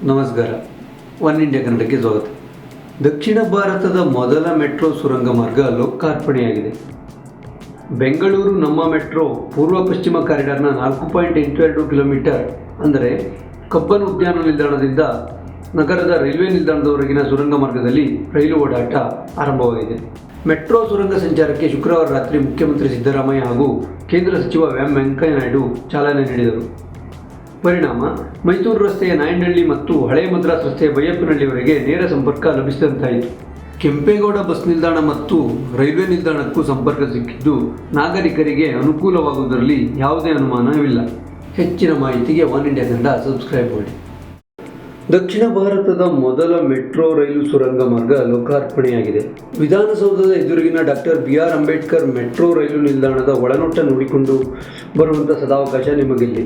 ನಮಸ್ಕಾರ. One India ಕನ್ನಡಕ್ಕೆ ಸ್ವಾಗತ. ದಕ್ಷಿಣ ಭಾರತದ ಮೊದಲ ಮೆಟ್ರೋ ಸುರಂಗ ಮಾರ್ಗ ಲೋಕಾರ್ಪಣೆಯಾಗಿದೆ. ಬೆಂಗಳೂರು ನಮ್ಮ ಮೆಟ್ರೋ ಪೂರ್ವ ಪಶ್ಚಿಮ ಕಾರಿಡಾರ್ನ 4.82 ಕಿಲೋಮೀಟರ್ ಅಂದರೆ ಕಬ್ಬನ್ ಉದ್ಯಾನ ನಿಲ್ದಾಣದಿಂದ ನಗರದ ರೈಲ್ವೆ ನಿಲ್ದಾಣದವರೆಗಿನ ಸುರಂಗ ಮಾರ್ಗದಲ್ಲಿ ರೈಲು ಓಡಾಟ ಆರಂಭವಾಗಿದೆ. ಮೆಟ್ರೋ ಸುರಂಗ ಸಂಚಾರಕ್ಕೆ ಶುಕ್ರವಾರ ರಾತ್ರಿ ಮುಖ್ಯಮಂತ್ರಿ ಸಿದ್ದರಾಮಯ್ಯ ಹಾಗೂ ಕೇಂದ್ರ ಸಚಿವ ವೆಂಕಯ್ಯ ನಾಯ್ಡು ಚಾಲನೆ ನೀಡಿದರು. ಪರಿಣಾಮ ಮೈಸೂರು ರಸ್ತೆಯ ನಾಯಂಡಹಳ್ಳಿ ಮತ್ತು ಹಳೆ ಮದ್ರಾಸ್ ರಸ್ತೆಯ ಬೈಯಪ್ಪನಹಳ್ಳಿವರೆಗೆ ನೇರ ಸಂಪರ್ಕ ಲಭಿಸಿದಂತಾಯಿತು. ಕೆಂಪೇಗೌಡ ಬಸ್ ನಿಲ್ದಾಣ ಮತ್ತು ರೈಲ್ವೆ ನಿಲ್ದಾಣಕ್ಕೂ ಸಂಪರ್ಕ ಸಿಕ್ಕಿದ್ದು ನಾಗರಿಕರಿಗೆ ಅನುಕೂಲವಾಗುವುದರಲ್ಲಿ ಯಾವುದೇ ಅನುಮಾನವಿಲ್ಲ. ಹೆಚ್ಚಿನ ಮಾಹಿತಿಗೆ ಒನ್ ಇಂಡಿಯಾ ಕನ್ನಡ ಸಬ್ಸ್ಕ್ರೈಬ್ ಮಾಡಿ. ದಕ್ಷಿಣ ಭಾರತದ ಮೊದಲ ಮೆಟ್ರೋ ರೈಲು ಸುರಂಗ ಮಾರ್ಗ ಲೋಕಾರ್ಪಣೆಯಾಗಿದೆ. ವಿಧಾನಸೌಧದ ಎದುರಿಗಿನ ಡಾಕ್ಟರ್ BR ಅಂಬೇಡ್ಕರ್ ಮೆಟ್ರೋ ರೈಲು ನಿಲ್ದಾಣದ ಒಳನೋಟ ನೋಡಿಕೊಂಡು ಬರುವಂಥ ಸದಾವಕಾಶ ನಿಮಗಿಲ್ಲಿ.